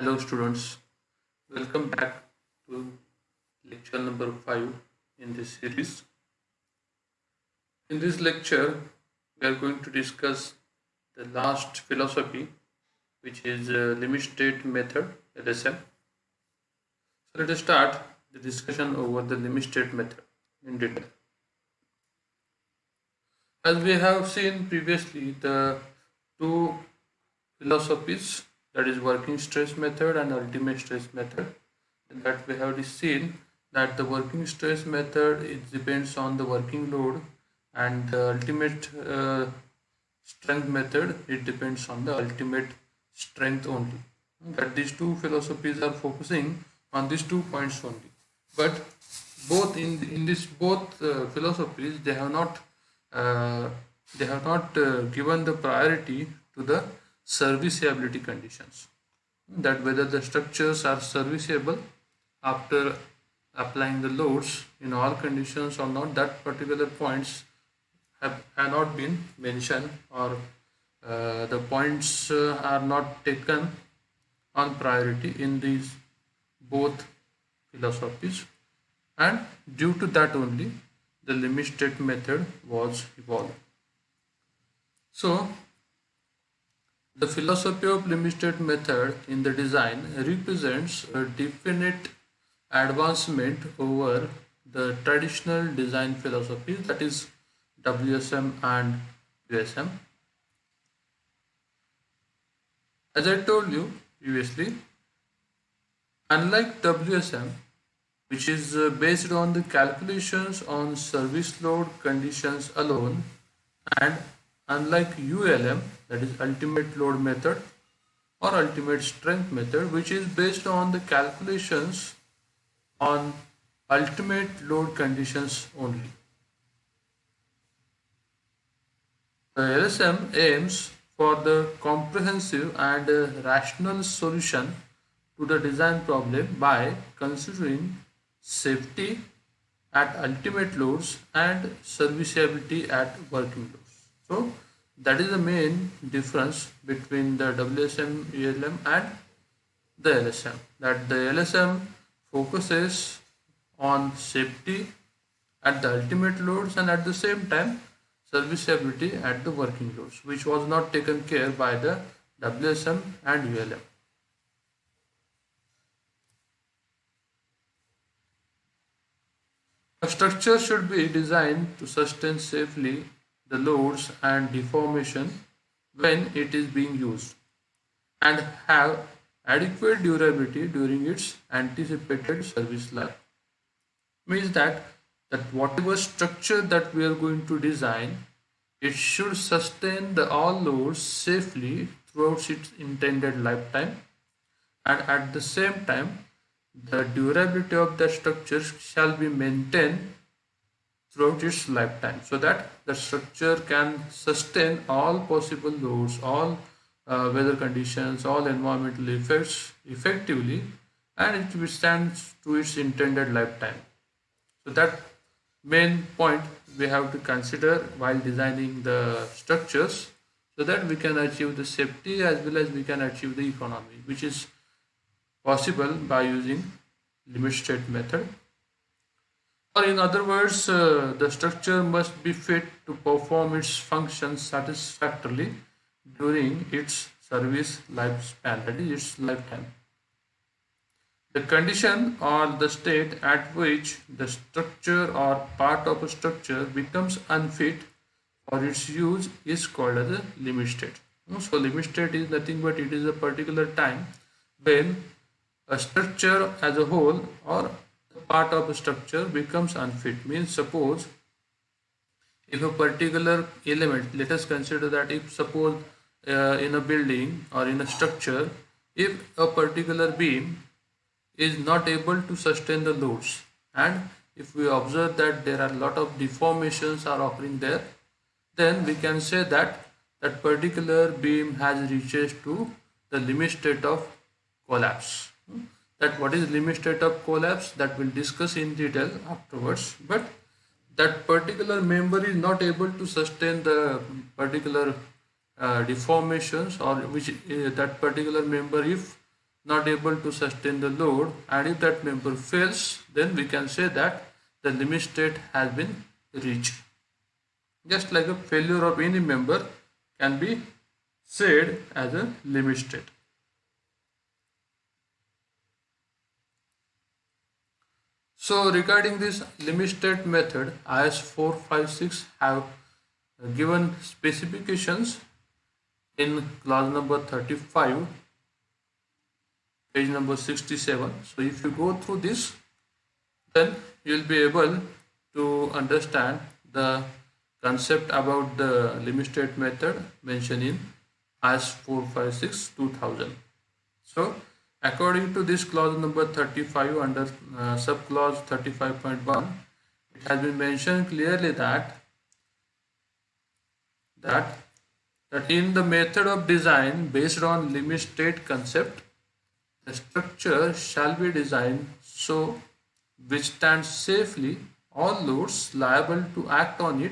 Hello students, welcome back to lecture number 5 in this series. In this lecture, we are going to discuss the last philosophy, which is limit state method, LSM. So let us start the discussion over the limit state method in detail. As we have seen previously, the two philosophies, that is working stress method and ultimate stress method, that we have seen that the working stress method, it depends on the working load, and the ultimate strength method, it depends on the ultimate strength only. That these two philosophies are focusing on these 2 points only, but both in this both philosophies, uh, they have not given the priority to the serviceability conditions, that whether the structures are serviceable after applying the loads in all conditions or not. That particular points have not been mentioned, or the points are not taken on priority in these both philosophies, and due to that only the limit state method was evolved. So the philosophy of limit state method in the design represents a definite advancement over the traditional design philosophies, that is WSM and USM. As I told you previously, unlike WSM, which is based on the calculations on service load conditions alone, and unlike ULM, that is ultimate load method or ultimate strength method, which is based on the calculations on ultimate load conditions only. The LSM aims for the comprehensive and rational solution to the design problem by considering safety at ultimate loads and serviceability at working loads. So that is the main difference between the WSM, ULM and the LSM. That the LSM focuses on safety at the ultimate loads and at the same time serviceability at the working loads, which was not taken care by the WSM and ULM. A structure should be designed to sustain safely the loads and deformation when it is being used, and have adequate durability during its anticipated service life. Means that whatever structure that we are going to design, it should sustain the all loads safely throughout its intended lifetime, and at the same time the durability of the structure shall be maintained throughout its lifetime, so that the structure can sustain all possible loads, all weather conditions, all environmental effects effectively, and it withstands to its intended lifetime. So that main point we have to consider while designing the structures, so that we can achieve the safety as well as we can achieve the economy, which is possible by using limit state method. Or in other words, the structure must be fit to perform its function satisfactorily during its service lifespan, that is its lifetime. The condition or the state at which the structure or part of a structure becomes unfit for its use is called as a limit state. So limit state is nothing but it is a particular time when a structure as a whole or part of a structure becomes unfit. Means suppose if a particular element, let us consider that if suppose in a building or in a structure, if a particular beam is not able to sustain the loads, and if we observe that there are a lot of deformations are occurring there, then we can say that that particular beam has reached to the limit state of collapse. That what is limit state of collapse, that we'll discuss in detail afterwards, but that particular member is not able to sustain the particular deformations, or which that particular member, if not able to sustain the load, and if that member fails, then we can say that the limit state has been reached. Just like a failure of any member can be said as a limit state. So regarding this limit state method, IS 456 have given specifications in clause number 35, page number 67. So if you go through this, then you will be able to understand the concept about the limit state method mentioned in IS 456 2000. So according to this clause number 35 under subclause 35.1, it has been mentioned clearly that in the method of design based on limit state concept, the structure shall be designed so withstands safely all loads liable to act on it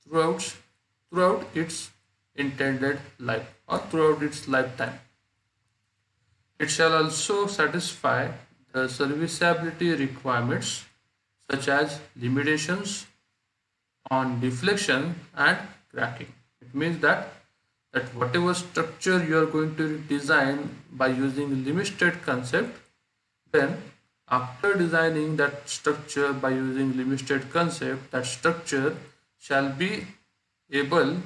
throughout its intended life or throughout its lifetime. It shall also satisfy the serviceability requirements such as limitations on deflection and cracking. It means that whatever structure you are going to design by using limit state concept, then after designing that structure by using limit state concept, that structure shall be able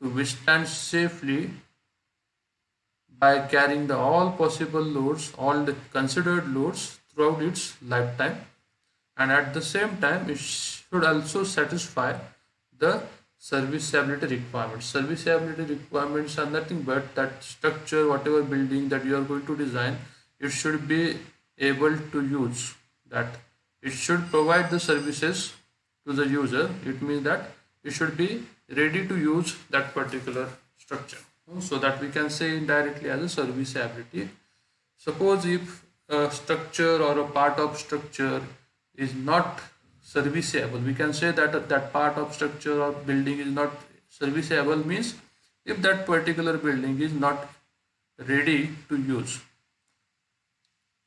to withstand safely by carrying all possible loads, all the considered loads throughout its lifetime, and at the same time it should also satisfy the serviceability requirements. Serviceability requirements are nothing but that structure, whatever building that you are going to design, it should be able to use, that it should provide the services to the user. It means that it should be ready to use that particular structure. So that we can say indirectly as a serviceability. Suppose if a structure or a part of structure is not serviceable, we can say that that part of structure or building is not serviceable, means if that particular building is not ready to use.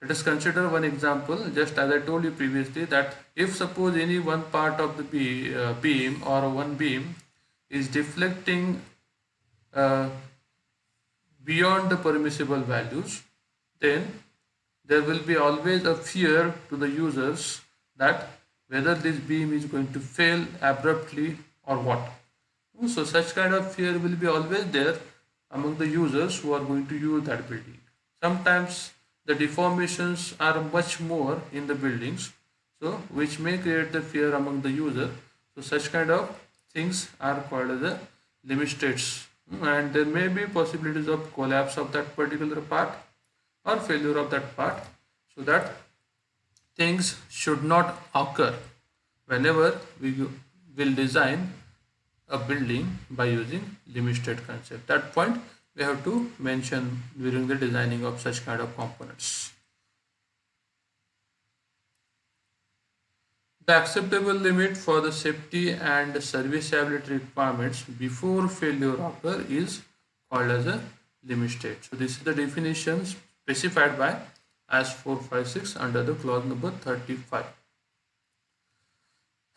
Let us consider one example, just as I told you previously, that if suppose any one part of the beam or one beam is deflecting beyond the permissible values, then there will be always a fear to the users that whether this beam is going to fail abruptly or what. So such kind of fear will be always there among the users who are going to use that building. Sometimes the deformations are much more in the buildings, so which may create the fear among the user. So such kind of things are called as the limit states, and there may be possibilities of collapse of that particular part or failure of that part. So that things should not occur whenever we will design a building by using limit state concept. That point we have to mention during the designing of such kind of components. The acceptable limit for the safety and serviceability requirements before failure occur is called as a limit state. So this is the definition specified by IS 456 under the clause number 35.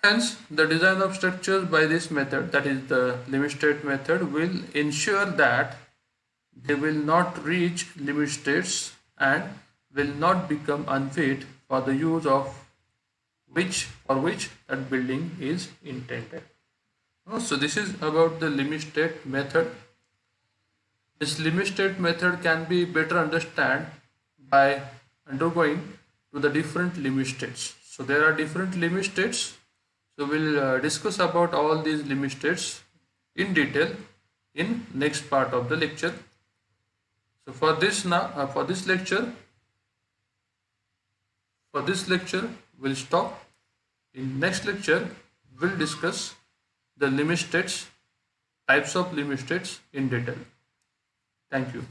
Hence, the design of structures by this method, that is the limit state method, will ensure that they will not reach limit states and will not become unfit for the use of which that building is intended. So this is about the limit state method. This limit state method can be better understood by undergoing to the different limit states. So there are different limit states. So we'll discuss about all these limit states in detail in next part of the lecture. So for this lecture we'll stop. In next lecture we'll discuss the limit states, types of limit states in detail. Thank you.